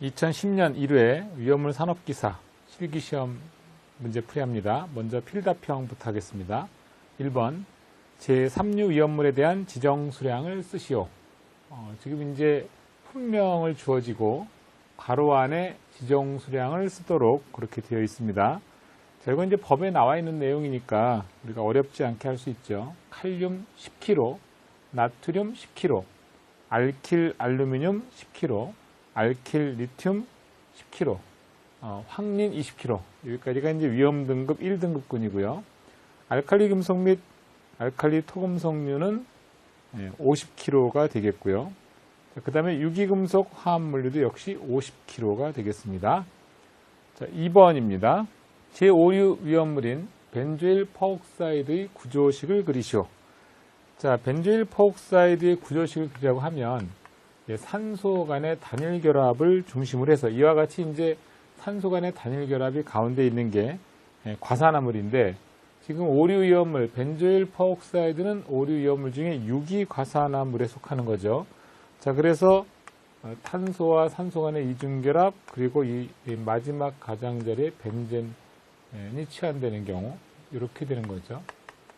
(2010년 1회) 위험물 산업기사 실기시험 문제 풀이합니다. 먼저 필답형부터 하겠습니다. 1번 제3류 위험물에 대한 지정수량을 쓰시오. 지금 이제 품명을 주어지고 괄호 안에 지정수량을 쓰도록 그렇게 되어 있습니다. 자, 이건 이제 법에 나와 있는 내용이니까 우리가 어렵지 않게 할 수 있죠. 칼륨 10kg, 나트륨 10kg, 알킬 알루미늄 10kg, 알킬 리튬 10kg, 황린 20kg. 여기까지가 이제 위험 등급 1등급군이고요. 알칼리 금속 및 알칼리 토금속류는 50kg가 되겠고요. 그 다음에 유기금속 화합물류도 역시 50kg가 되겠습니다. 자, 2번입니다. 제5류 위험물인 벤조일 퍼옥사이드의 구조식을 그리시오. 자, 벤조일 퍼옥사이드의 구조식을 그리라고 하면 산소 간의 단일 결합을 중심으로 해서 이와 같이 이제 산소 간의 단일 결합이 가운데 있는 게 과산화물인데, 지금 오류 위험물 벤조일 퍼옥사이드는 오류 위험물 중에 유기과산화물에 속하는 거죠. 자, 그래서 탄소와 산소 간의 이중결합, 그리고 이 마지막 가장자리에 벤젠이 치환되는 경우 이렇게 되는 거죠.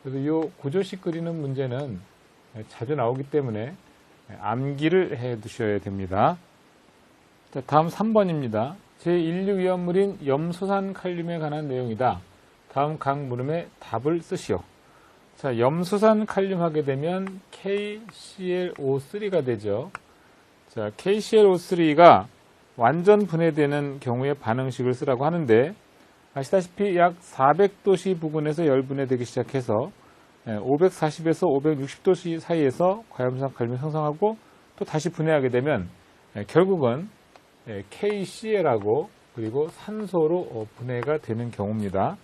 그래서 이 구조식 그리는 문제는 자주 나오기 때문에 암기를 해 두셔야 됩니다. 자, 다음 3번입니다. 제1류 위험물인 염소산 칼륨에 관한 내용이다. 다음 각 물음에 답을 쓰시오. 자, 염소산 칼륨 하게 되면 KClO3가 되죠. 자, KClO3가 완전 분해되는 경우에 반응식을 쓰라고 하는데, 아시다시피 약 400도씨 부근에서 열분해되기 시작해서 540에서 560도씨 사이에서 과염산 칼륨이 형성하고 또 다시 분해하게 되면 결국은 KCl하고 그리고 산소로 분해가 되는 경우입니다.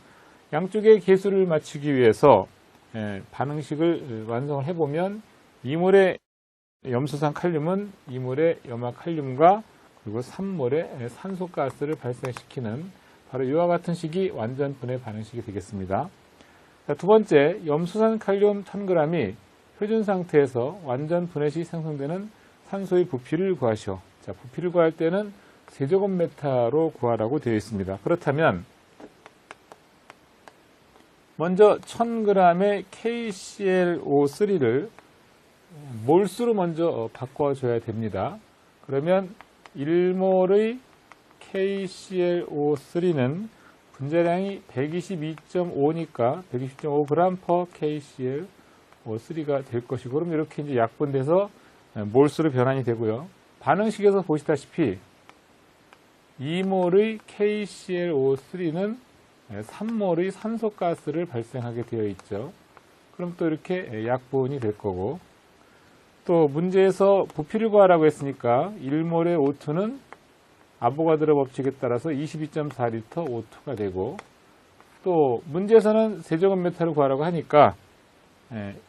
양쪽의 계수를 맞추기 위해서 반응식을 완성을 해보면 2몰의 염소산 칼륨은 2몰의 염화칼륨과 그리고 3몰의 산소가스를 발생시키는 바로 이와 같은 식이 완전 분해 반응식이 되겠습니다. 자, 두 번째, 염소산 칼륨 1000g이 표준 상태에서 완전 분해 시 생성되는 산소의 부피를 구하시오. 자, 부피를 구할 때는 세제곱미터로 구하라고 되어 있습니다. 그렇다면 먼저 1000g의 KClO3를 몰수로 먼저 바꿔줘야 됩니다. 그러면 1몰의 KClO3는 분자량이 122.5니까 120.5g/KClO3가 될 것이고, 그럼 이렇게 이제 약분돼서 몰수로 변환이 되고요. 반응식에서 보시다시피 2몰의 KClO3는 3몰의 산소가스를 발생하게 되어 있죠. 그럼 또 이렇게 약분이 될 거고, 또 문제에서 부피를 구하라고 했으니까 1몰의 O2는 아보가드로 법칙에 따라서 22.4L O2가 되고, 또 문제에서는 세제곱미터를 구하라고 하니까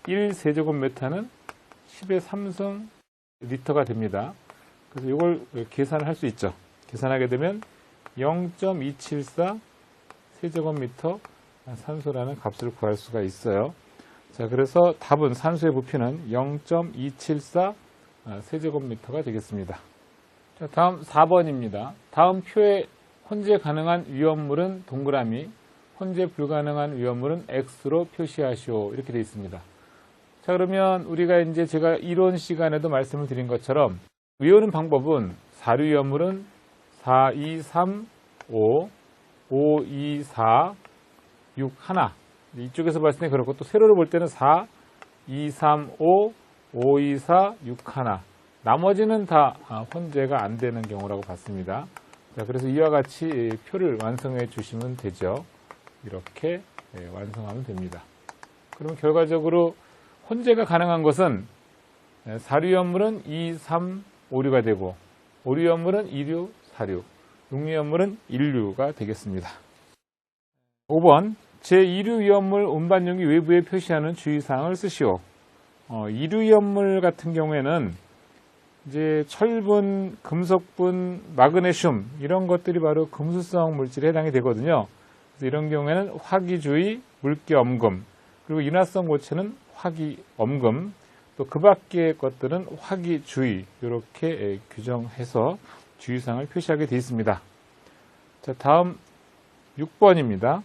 1세제곱미터는 10의 3승 리터가 됩니다. 그래서 이걸 계산을 할 수 있죠. 계산하게 되면 0.274 세제곱미터 산소라는 값을 구할 수가 있어요. 자, 그래서 답은 산소의 부피는 0.274 세제곱미터가 되겠습니다. 자, 다음 4번입니다. 다음 표에 혼재 가능한 위험물은 동그라미, 혼재 불가능한 위험물은 X로 표시하시오. 이렇게 되어 있습니다. 자, 그러면 우리가 이제 제가 이론 시간에도 말씀을 드린 것처럼 외우는 방법은 4류 위험물은 4, 2, 3, 5, 5, 2, 4, 6, 1. 이쪽에서 봤을 때 그렇고, 또 세로로 볼 때는 4, 2, 3, 5, 5, 2, 4, 6, 1. 나머지는 다 혼재가 안 되는 경우라고 봤습니다. 자, 그래서 이와 같이 표를 완성해 주시면 되죠. 이렇게 완성하면 됩니다. 그럼 결과적으로 혼재가 가능한 것은 4류 위험물은 2, 3, 5류가 되고, 5류 위험물은 2류, 4류, 6류 위험물은 1류가 되겠습니다. 5번, 제2류 위험물 운반용기 외부에 표시하는 주의사항을 쓰시오. 2류 위험물 같은 경우에는 이제 철분, 금속분, 마그네슘 이런 것들이 바로 금수성 물질에 해당이 되거든요. 그래서 이런 경우에는 화기주의, 물기엄금, 그리고 인화성 고체는 화기 엄금, 또 그 밖의 것들은 화기 주의, 이렇게 규정해서 주의사항을 표시하게 되어 있습니다. 자, 다음 6번입니다.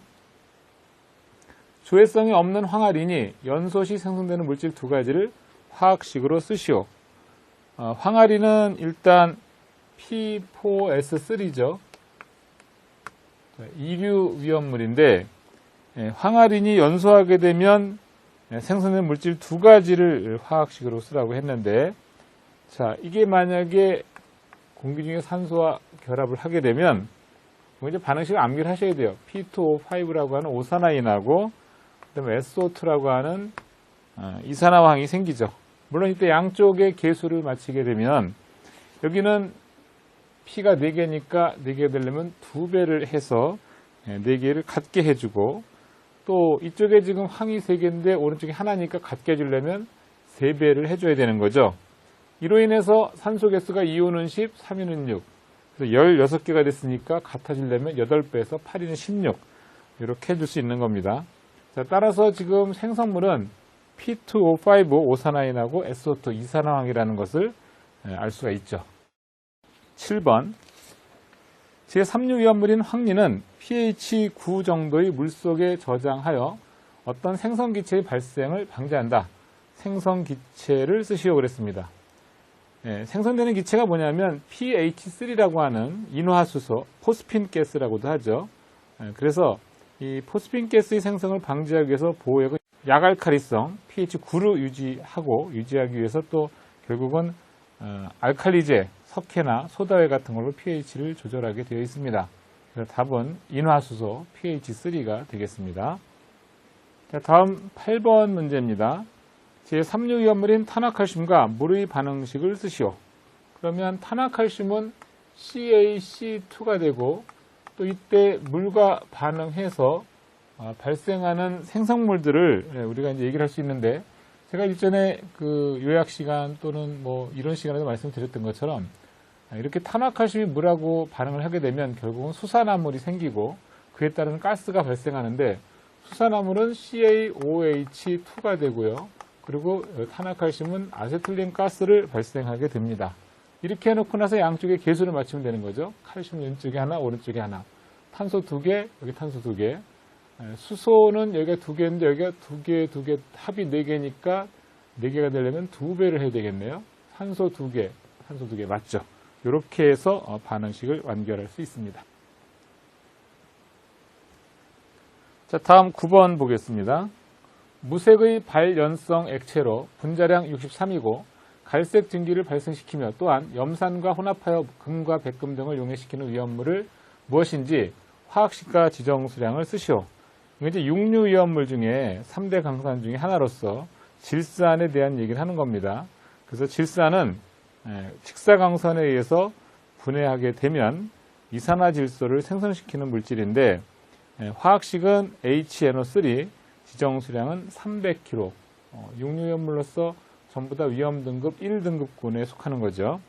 조회성이 없는 황화린이 연소 시 생성되는 물질 두 가지를 화학식으로 쓰시오. 황화린은 일단 P4S3죠. 이류 위험물인데, 황화린이 연소하게 되면 생성된 물질 두 가지를 화학식으로 쓰라고 했는데, 자, 이게 만약에 공기 중에 산소와 결합을 하게 되면 이제 반응식을 암기를 하셔야 돼요. P2O5라고 하는 오산화인하고 그다음에 SO2라고 하는 이산화황이 생기죠. 물론 이때 양쪽의 계수를 맞추게 되면 여기는 P가 4개니까 4개가 되려면 2배를 해서 4개를 같게 해주고, 또 이쪽에 지금 항이 3개인데 오른쪽에 하나니까 같게 해주려면 3배를 해줘야 되는 거죠. 이로 인해서 산소 개수가 2호는 10, 3호는 6. 그래서 16개가 됐으니까 같아지려면 8배에서 8이는 16. 이렇게 해줄 수 있는 겁니다. 자, 따라서 지금 생성물은 P2O5 오산화인하고 SO2 이산화황이라는 것을 알 수가 있죠. 7번. 제3류 위험물인 황리는 pH 9 정도의 물속에 저장하여 어떤 생성기체의 발생을 방지한다. 생성기체를 쓰시오 그랬습니다. 생성되는 기체가 뭐냐면 pH3라고 하는 인화수소, 포스핀 가스라고도 하죠. 그래서 이 포스핀 가스의 생성을 방지하기 위해서 보호액은 약알칼리성 pH 9로 유지하기 위해서 또 결국은 알칼리제, 석회나 소다회 같은 걸로 pH를 조절하게 되어 있습니다. 그래서 답은 인화수소 pH3가 되겠습니다. 자, 다음 8번 문제입니다. 제3류 위험물인 탄화칼슘과 물의 반응식을 쓰시오. 그러면 탄화칼슘은 CaC2가 되고, 또 이때 물과 반응해서 발생하는 생성물들을 우리가 이제 얘기를 할 수 있는데, 제가 일전에 그 요약 시간 또는 뭐 이런 시간에도 말씀드렸던 것처럼 이렇게 탄화칼슘이 물하고 반응을 하게 되면 결국은 수산화물이 생기고 그에 따른 가스가 발생하는데, 수산화물은 CaOH2가 되고요. 그리고 탄화칼슘은 아세틸렌 가스를 발생하게 됩니다. 이렇게 해놓고 나서 양쪽에 계수를 맞추면 되는 거죠. 칼슘 왼쪽에 하나, 오른쪽에 하나. 탄소 2개, 여기 탄소 2개. 수소는 여기가 2개인데 여기가 2개, 합이 4개니까 4개가 되려면 2배를 해야 되겠네요. 탄소 2개, 탄소 2개 맞죠? 이렇게 해서 반응식을 완결할 수 있습니다. 자, 다음 9번 보겠습니다. 무색의 발연성 액체로 분자량 63이고 갈색 증기를 발생시키며 또한 염산과 혼합하여 금과 백금 등을 용해시키는 위험물을 무엇인지 화학식과 지정수량을 쓰시오. 이게 이제 6류 위험물 중에 3대 강산 중에 하나로서 질산에 대한 얘기를 하는 겁니다. 그래서 질산은 직사광선에 의해서 분해하게 되면 이산화질소를 생성시키는 물질인데, 화학식은 HNO3, 지정수량은 300kg, 6류 위험물로서 전부 다 위험등급 1등급군에 속하는 거죠.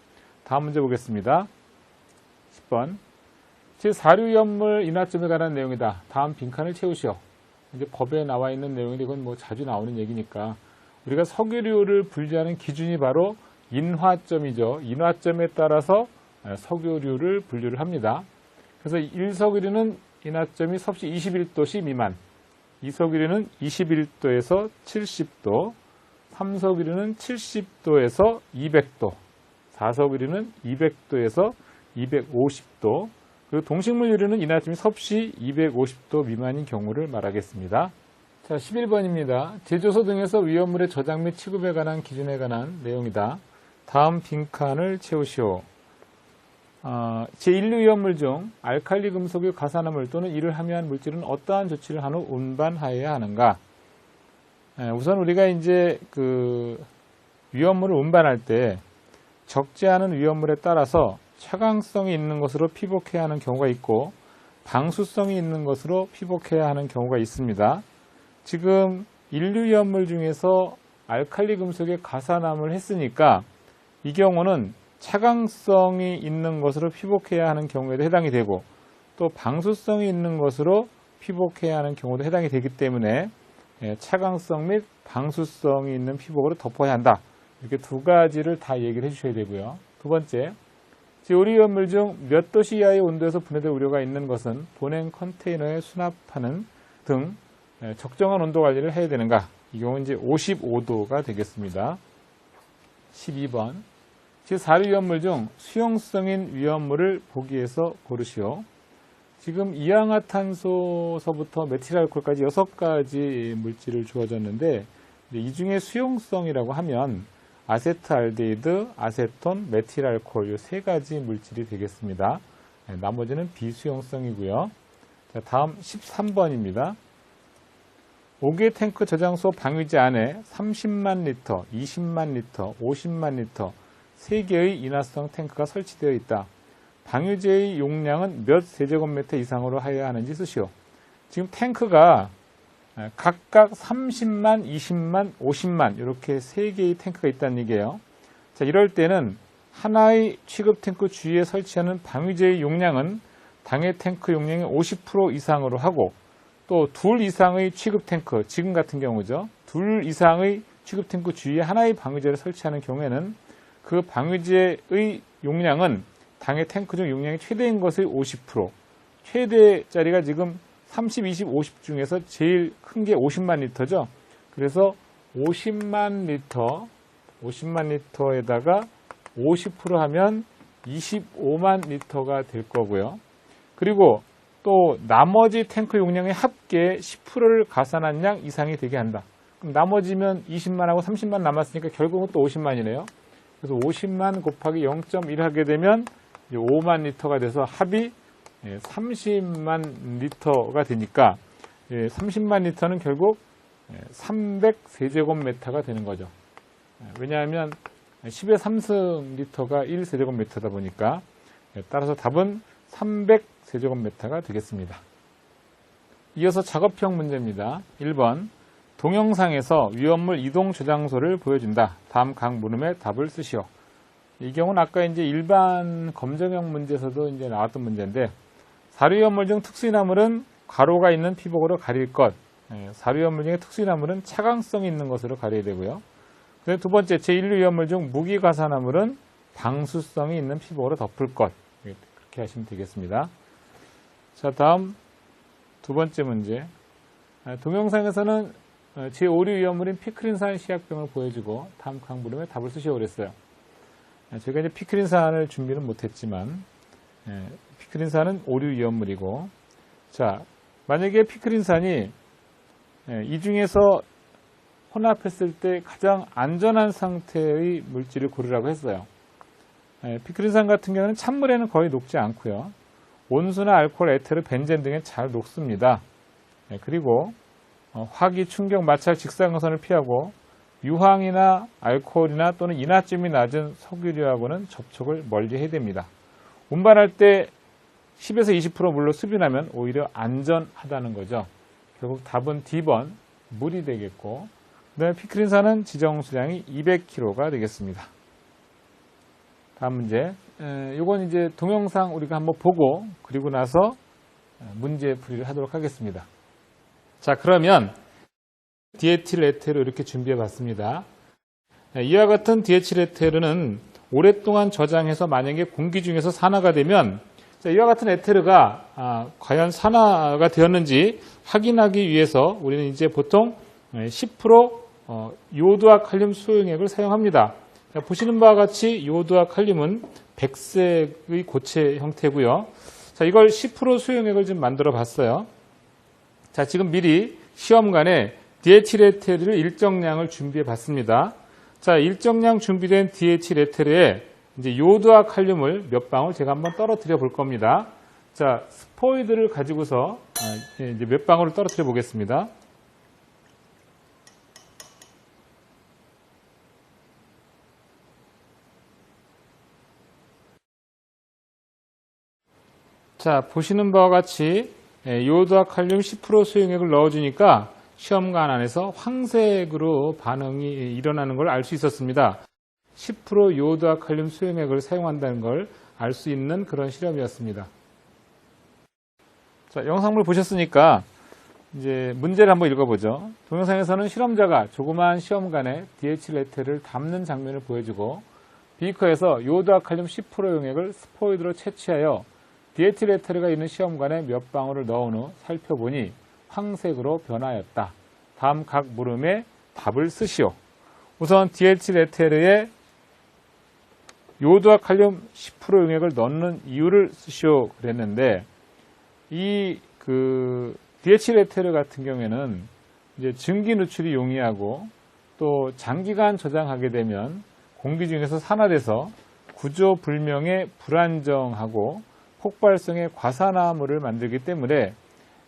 다음 문제 보겠습니다. 10번. 제4류 위험물 인화점에 관한 내용이다. 다음 빈칸을 채우시오. 이제 법에 나와 있는 내용인데 이건 뭐 자주 나오는 얘기니까, 우리가 석유류를 분류하는 기준이 바로 인화점이죠. 인화점에 따라서 석유류를 분류를 합니다. 그래서 1석유류는 인화점이 섭씨 21도씨 미만, 2석유류는 21도에서 70도, 3석유류는 70도에서 200도, 4석유류는 200도에서 250도, 그리고 동식물 유류는 인화점이 섭씨 250도 미만인 경우를 말하겠습니다. 자, 11번입니다. 제조소 등에서 위험물의 저장 및 취급에 관한 기준에 관한 내용이다. 다음 빈칸을 채우시오. 제1류 위험물 중 알칼리 금속의 가산화물 또는 이를 함유한 물질은 어떠한 조치를 한 후 운반하여야 하는가? 우선 우리가 이제 그 위험물을 운반할 때 적지 않은 위험물에 따라서 차광성이 있는 것으로 피복해야 하는 경우가 있고 방수성이 있는 것으로 피복해야 하는 경우가 있습니다. 지금 인류 위험물 중에서 알칼리 금속의 가산화물을 했으니까 이 경우는 차광성이 있는 것으로 피복해야 하는 경우에도 해당이 되고, 또 방수성이 있는 것으로 피복해야 하는 경우도 해당이 되기 때문에 차광성 및 방수성이 있는 피복으로 덮어야 한다. 이렇게 두 가지를 다 얘기를 해주셔야 되고요. 두 번째, 제5류 중 몇 도씨 이하의 온도에서 분해될 우려가 있는 것은 보냉 컨테이너에 수납하는 등 적정한 온도 관리를 해야 되는가? 이 경우는 이제 55도가 되겠습니다. 12번. 제4류 위험물 중 수용성인 위험물을 보기에서 고르시오. 지금 이항화탄소서부터 메틸알코올까지 6가지 물질을 주어졌는데 이 중에 수용성이라고 하면 아세트알데히드, 아세톤, 메틸알코올 이 3가지 물질이 되겠습니다. 나머지는 비수용성이고요. 자, 다음 13번입니다. 5개 탱크 저장소 방위제 안에 30만 리터, 20만 리터, 50만 리터 3개의 인화성 탱크가 설치되어 있다. 방유제의 용량은 몇 세제곱미터 이상으로 하여야 하는지 쓰시오. 지금 탱크가 각각 30만, 20만, 50만 이렇게 3개의 탱크가 있다는 얘기예요. 자, 이럴 때는 하나의 취급 탱크 주위에 설치하는 방유제의 용량은 당해 탱크 용량의 50% 이상으로 하고 또 둘 이상의 취급 탱크, 지금 같은 경우죠. 둘 이상의 취급 탱크 주위에 하나의 방유제를 설치하는 경우에는 그 방유제의 용량은 당해 탱크 중 용량이 최대인 것의 50%, 최대짜리가 지금 30, 20, 50 중에서 제일 큰 게 50만 리터죠. 그래서 50만 리터에다가 50% 하면 25만 리터가 될 거고요. 그리고 또 나머지 탱크 용량의 합계 10%를 가산한 양 이상이 되게 한다. 그럼 나머지면 20만하고 30만 남았으니까 결국은 또 50만이네요. 그래서 50만 곱하기 0.1 하게 되면 이제 5만 리터가 돼서 합이 30만 리터가 되니까 30만 리터는 결국 300세제곱미터가 되는 거죠. 왜냐하면 10의 3승 리터가 1세제곱미터다 보니까 따라서 답은 300세제곱미터가 되겠습니다. 이어서 작업형 문제입니다. 1번 동영상에서 위험물 이동 저장소를 보여준다. 다음 각 물음의 답을 쓰시오. 이 경우는 아까 이제 일반 검정형 문제에서도 이제 나왔던 문제인데 사료위험물 중 특수인화물은 괄호가 있는 피복으로 가릴 것. 사료위험물 중에 특수인화물은 차광성이 있는 것으로 가려야 되고요. 그다음에 두 번째 제1류 위험물 중 무기가산화물은 방수성이 있는 피복으로 덮을 것. 그렇게 하시면 되겠습니다. 자, 다음 두 번째 문제. 동영상에서는 제5류 위험물인 피크린산 시약병을 보여주고 다음 각 물음에 답을 쓰시오 그랬어요. 저희가 이제 피크린산을 준비는 못했지만 피크린산은 5류 위험물이고, 자, 만약에 피크린산이 이 중에서 혼합했을 때 가장 안전한 상태의 물질을 고르라고 했어요. 피크린산 같은 경우는 찬물에는 거의 녹지 않고요. 온수나 알코올, 에테르, 벤젠 등에 잘 녹습니다. 그리고 화기, 충격, 마찰, 직사광선을 피하고 유황이나 알코올이나 또는 인화점이 낮은 석유류하고는 접촉을 멀리 해야 됩니다. 운반할 때 10에서 20% 물로 수변하면 오히려 안전하다는 거죠. 결국 답은 D번 물이 되겠고, 그 다음에 피크린산은 지정 수량이 200kg가 되겠습니다. 다음 문제. 이건 이제 동영상 우리가 한번 보고 그리고 나서 문제 풀이를 하도록 하겠습니다. 자, 그러면 디에틸 에테르 이렇게 준비해 봤습니다. 이와 같은 디에틸 에테르는 오랫동안 저장해서 만약에 공기 중에서 산화가 되면, 자, 이와 같은 에테르가 과연 산화가 되었는지 확인하기 위해서 우리는 이제 보통 10% 요오드와 칼륨 수용액을 사용합니다. 자, 보시는 바와 같이 요오드와 칼륨은 백색의 고체 형태고요. 자, 이걸 10% 수용액을 좀 만들어 봤어요. 자, 지금 미리 시험관에 디에틸 에테르를 일정량을 준비해 봤습니다. 자, 일정량 준비된 디에틸 에테르에 이제 요오드와 칼륨을 몇 방울 제가 한번 떨어뜨려 볼 겁니다. 자, 스포이드를 가지고서 이제 몇 방울을 떨어뜨려 보겠습니다. 자, 보시는 바와 같이 요오드와 칼륨 10% 수용액을 넣어주니까 시험관 안에서 황색으로 반응이 일어나는 걸 알 수 있었습니다. 10% 요오드와 칼륨 수용액을 사용한다는 걸 알 수 있는 그런 실험이었습니다. 자, 영상물 보셨으니까 이제 문제를 한번 읽어보죠. 동영상에서는 실험자가 조그마한 시험관에 DHL 에테르를 담는 장면을 보여주고 비커에서 요오드와 칼륨 10% 용액을 스포이드로 채취하여 DHL 에테르가 있는 시험관에 몇 방울을 넣은 후 살펴보니 황색으로 변하였다. 다음 각 물음에 답을 쓰시오. 우선 DHL 에테르에 요오드와 칼륨 10% 용액을 넣는 이유를 쓰시오 그랬는데 이 DHL 에테르 같은 경우에는 이제 증기 누출이 용이하고 또 장기간 저장하게 되면 공기 중에서 산화돼서 구조 불명의 불안정하고 폭발성의 과산화물을 만들기 때문에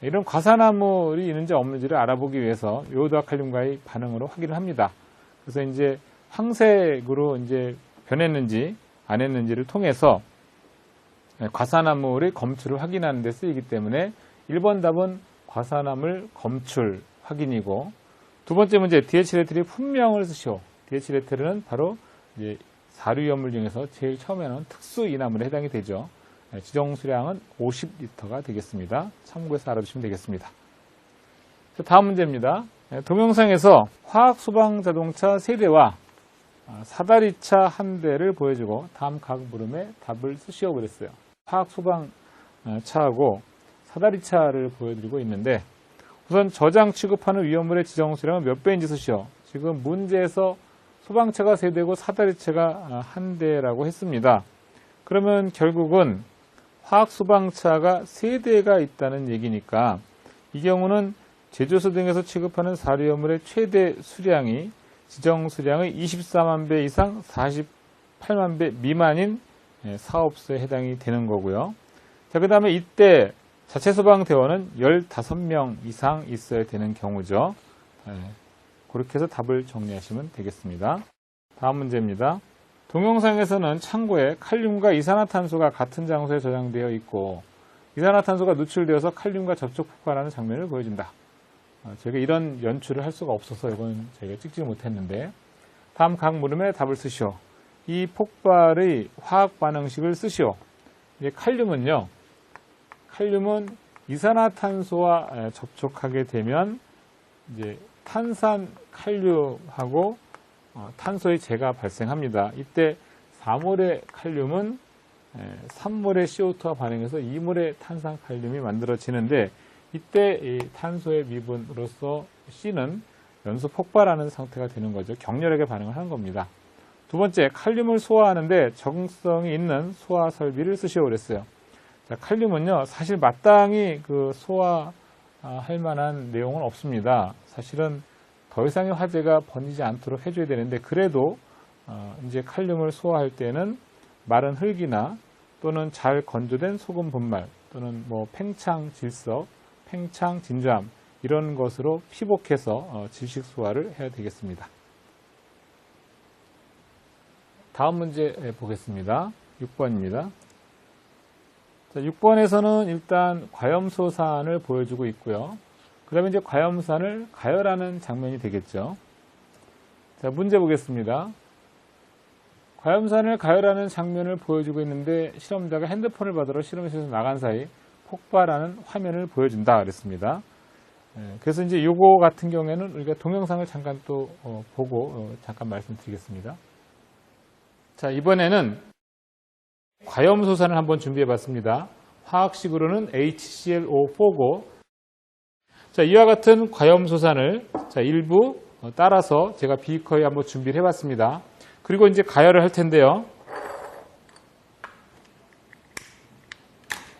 이런 과산화물이 있는지 없는지를 알아보기 위해서 요오드와 칼륨과의 반응으로 확인을 합니다. 그래서 이제 황색으로 이제 변했는지 안 했는지를 통해서 과산화물의 검출을 확인하는 데 쓰이기 때문에 1번 답은 과산화물 검출 확인이고, 두 번째 문제 DHL 에테르의 품명을 쓰시오. DHL 에테르는 바로 이제 사료위험물 중에서 제일 처음에 나온 특수 이나물에 해당이 되죠. 지정 수량은 50리터가 되겠습니다. 참고해서 알아두시면 되겠습니다. 다음 문제입니다. 동영상에서 화학 소방 자동차 3대와 사다리차 1대를 보여주고 다음 각 물음에 답을 쓰시오 그랬어요. 화학 소방 차하고 사다리차를 보여드리고 있는데 우선 저장 취급하는 위험물의 지정 수량은 몇 배인지 쓰시오. 지금 문제에서 소방차가 3대고 사다리차가 1대라고 했습니다. 그러면 결국은 화학 소방차가 3대가 있다는 얘기니까 이 경우는 제조소 등에서 취급하는 사료위험물의 최대 수량이 지정 수량의 24만 배 이상 48만 배 미만인 사업소에 해당이 되는 거고요. 자, 그 다음에 이때 자체 소방 대원은 15명 이상 있어야 되는 경우죠. 그렇게 해서 답을 정리하시면 되겠습니다. 다음 문제입니다. 동영상에서는 창고에 칼륨과 이산화탄소가 같은 장소에 저장되어 있고 이산화탄소가 누출되어서 칼륨과 접촉 폭발하는 장면을 보여준다. 저희가 이런 연출을 할 수가 없어서 이건 저희가 찍지 못했는데 다음 각 물음에 답을 쓰시오. 이 폭발의 화학 반응식을 쓰시오. 이제 칼륨은 이산화탄소와 접촉하게 되면 이제 탄산 칼륨하고 탄소의 재가 발생합니다. 이때 4몰의 칼륨은 3몰의 CO2와 반응해서 2몰의 탄산 칼륨이 만들어지는데 이때 이 탄소의 미분으로서 C는 연소 폭발하는 상태가 되는 거죠. 격렬하게 반응을 하는 겁니다. 두 번째, 칼륨을 소화하는데 적응성이 있는 소화 설비를 쓰시오 그랬어요. 자, 칼륨은요, 사실 마땅히 소화할 만한 내용은 없습니다. 사실은 더 이상의 화재가 번지지 않도록 해줘야 되는데, 그래도 이제 칼륨을 소화할 때는 마른 흙이나 또는 잘 건조된 소금 분말 또는 뭐 팽창 질석, 팽창 진주암 이런 것으로 피복해서 질식 소화를 해야 되겠습니다. 다음 문제 보겠습니다. 6번입니다. 자, 6번에서는 일단 과염소산을 보여주고 있고요. 그 다음에 이제 과염산을 가열하는 장면이 되겠죠. 자, 문제 보겠습니다. 과염산을 가열하는 장면을 보여주고 있는데 실험자가 핸드폰을 받으러 실험실에서 나간 사이 폭발하는 화면을 보여준다 그랬습니다. 그래서 이제 요거 같은 경우에는 우리가 동영상을 잠깐 또 보고 잠깐 말씀드리겠습니다. 자, 이번에는 과염소산을 한번 준비해 봤습니다. 화학식으로는 HClO4고, 자, 이와 같은 과염소산을 자, 일부 따라서 제가 비커에 한번 준비를 해 봤습니다. 그리고 이제 가열을 할 텐데요.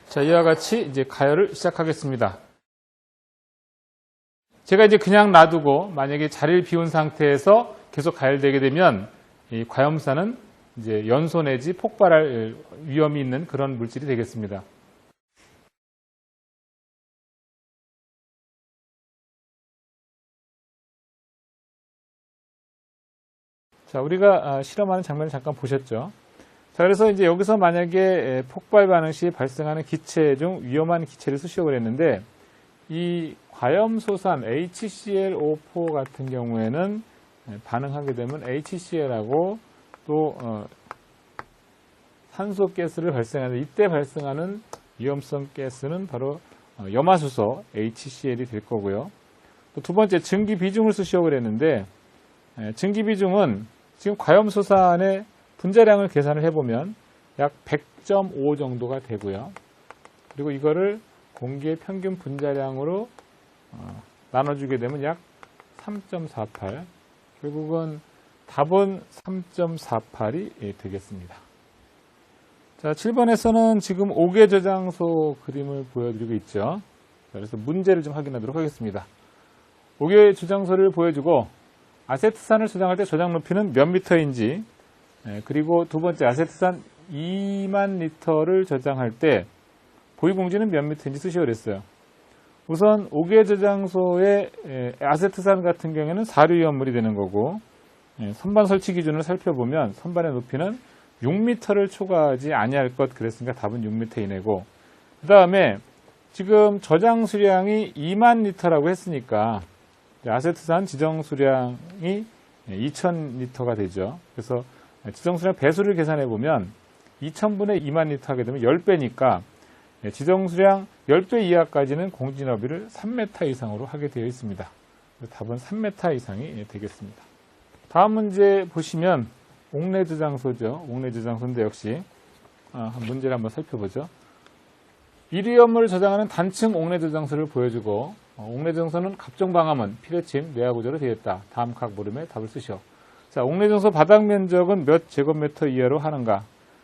자, 이와 같이 이제 가열을 시작하겠습니다. 제가 이제 그냥 놔두고 만약에 자리를 비운 상태에서 계속 가열되게 되면 이 과염산은 이제 연소 내지 폭발할 위험이 있는 그런 물질이 되겠습니다. 자, 우리가 실험하는 장면을 잠깐 보셨죠? 자, 그래서 이제 여기서 만약에 폭발 반응 시 발생하는 기체 중 위험한 기체를 쓰시오 그랬는데 이 과염소산 HClO4 같은 경우에는 반응하게 되면 HCl하고 또 산소 가스를 발생하는데 이때 발생하는 위험성 가스는 바로 염화수소 HCl이 될 거고요. 또 두 번째 증기 비중을 쓰시오 그랬는데 증기 비중은 지금 과염소산의 분자량을 계산을 해보면 약 100.5 정도가 되고요. 그리고 이거를 공기의 평균 분자량으로 나눠주게 되면 약 3.48. 결국은 답은 3.48이 되겠습니다. 자, 7번에서는 지금 5개 저장소 그림을 보여드리고 있죠. 그래서 문제를 좀 확인하도록 하겠습니다. 5개 저장소를 보여주고 아세트산을 저장할 때 저장 높이는 몇 미터인지, 그리고 두 번째 아세트산 2만 리터를 저장할 때 보유공지는 몇 미터인지 쓰시오 그랬어요. 우선 5개 저장소의 아세트산 같은 경우에는 사료위험물이 되는 거고, 선반 설치 기준을 살펴보면 선반의 높이는 6m를 초과하지 아니할 것, 그랬으니까 답은 6m 이내고, 그 다음에 지금 저장 수량이 2만 리터라고 했으니까 아세트산 지정 수량이 2000리터가 되죠. 그래서 지정 수량 배수를 계산해 보면 2000분의 2만 리터 하게 되면 10배니까 지정 수량 10배 이하까지는 공진업위를 3m 이상으로 하게 되어 있습니다. 답은 3m 이상이 되겠습니다. 다음 문제 보시면 옥내 저장소죠. 옥내 저장소인데 역시 문제를 한번 살펴보죠. 일위험물을 저장하는 단층 옥내 저장소를 보여주고, 옥내 저장소는 갑종 방화문, 피레침, 내화 구조로 되어 있다. 다음 각 물음에 답을 쓰시오. 자, 옥내 저장소 바닥 면적은 몇 제곱미터 이하로 하는가?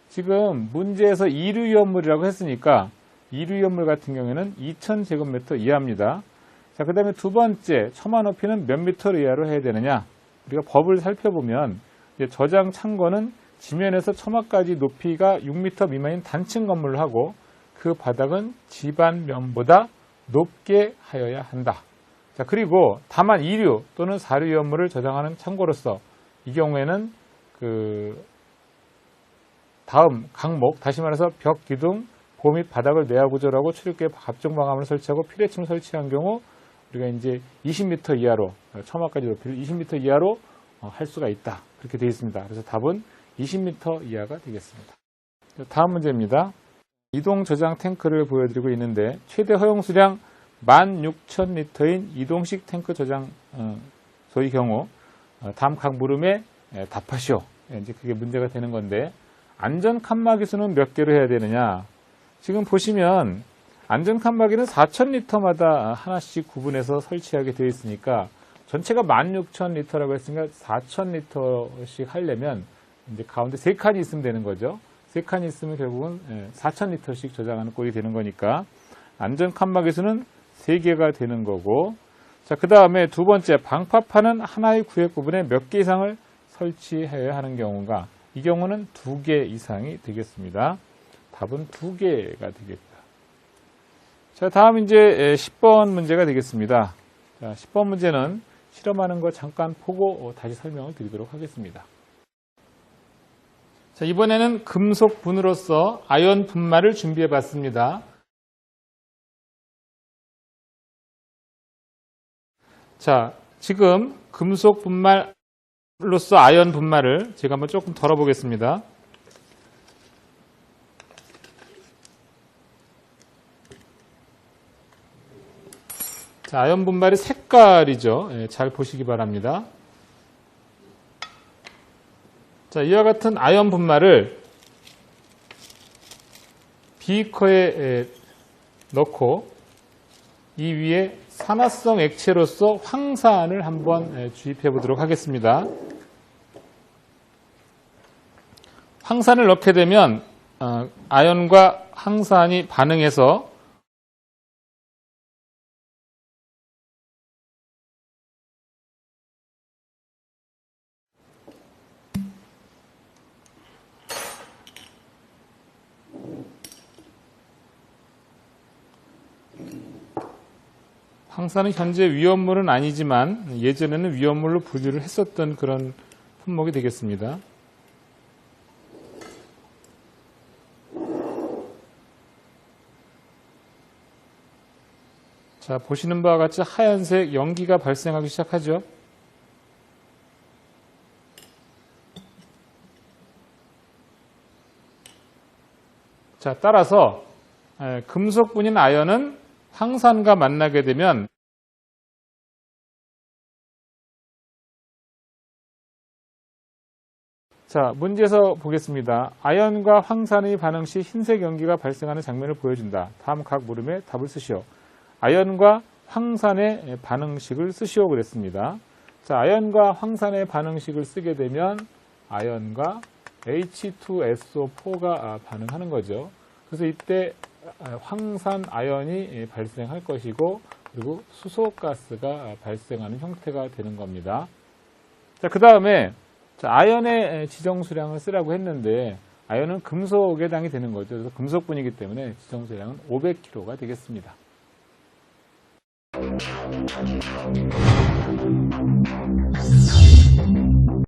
지금 문제에서 일위험물이라고 했으니까 일위험물 같은 경우에는 2000제곱미터 이하입니다. 자, 그 다음에 두 번째 처마 높이는 몇 미터 이하로 해야 되느냐? 우리가 법을 살펴보면 이제 저장 창고는 지면에서 처마까지 높이가 6m 미만인 단층 건물을 하고 그 바닥은 지반면보다 높게 하여야 한다. 자, 그리고 다만 2류 또는 4류 위험물을 저장하는 창고로서 이 경우에는 다음 강목, 다시 말해서 벽, 기둥, 보호 및 바닥을 내화 구조라고 출입구에 갑종 방화문을 설치하고 피레침을 설치한 경우 우리가 이제 20m 이하로, 처마까지 높이를 20m 이하로 할 수가 있다. 그렇게 되어 있습니다. 그래서 답은 20m 이하가 되겠습니다. 다음 문제입니다. 이동 저장 탱크를 보여드리고 있는데 최대 허용 수량 16,000리터인 이동식 탱크 저장소의 경우 다음 각 물음에 답하시오. 이제 그게 문제가 되는 건데, 안전 칸막이 수는 몇 개로 해야 되느냐? 지금 보시면 안전 칸막이는 4,000리터마다 하나씩 구분해서 설치하게 되어 있으니까 전체가 16,000리터라고 했으니까 4,000리터씩 하려면 이제 가운데 3칸이 있으면 되는 거죠. 3칸이 있으면 결국은 4,000리터씩 저장하는 꼴이 되는 거니까 안전 칸막이 수는 3개가 되는 거고, 자, 그 다음에 두 번째 방파판은 하나의 구획 부분에 몇 개 이상을 설치해야 하는 경우가, 이 경우는 2개 이상이 되겠습니다. 답은 2개가 되겠다. 자, 다음 이제 10번 문제가 되겠습니다. 자, 10번 문제는 실험하는 거 잠깐 보고 다시 설명을 드리도록 하겠습니다. 자, 이번에는 금속 분으로서 아연 분말을 준비해 봤습니다. 자, 지금 금속 분말로서 아연 분말을 제가 한번 조금 덜어보겠습니다. 자, 아연 분말의 색깔이죠. 잘 보시기 바랍니다. 자, 이와 같은 아연 분말을 비커에 넣고 이 위에 산화성 액체로서 황산을 한번 주입해 보도록 하겠습니다. 황산을 넣게 되면 아연과 황산이 반응해서 황산은 현재 위험물은 아니지만 예전에는 위험물로 분류를 했었던 그런 품목이 되겠습니다. 자, 보시는 바와 같이 하얀색 연기가 발생하기 시작하죠. 자, 따라서 금속분인 아연은 황산과 만나게 되면 자, 문제에서 보겠습니다. 아연과 황산의 반응 시 흰색 연기가 발생하는 장면을 보여준다. 다음 각 물음에 답을 쓰시오. 아연과 황산의 반응식을 쓰시오 그랬습니다. 자, 아연과 황산의 반응식을 쓰게 되면 아연과 H2SO4가 반응하는 거죠. 그래서 이때 황산 아연이 발생할 것이고 그리고 수소가스가 발생하는 형태가 되는 겁니다. 자, 그 다음에 아연의 지정수량을 쓰라고 했는데 아연은 금속에 해당이 되는 거죠. 그래서 금속분이기 때문에 지정수량은 500kg가 되겠습니다.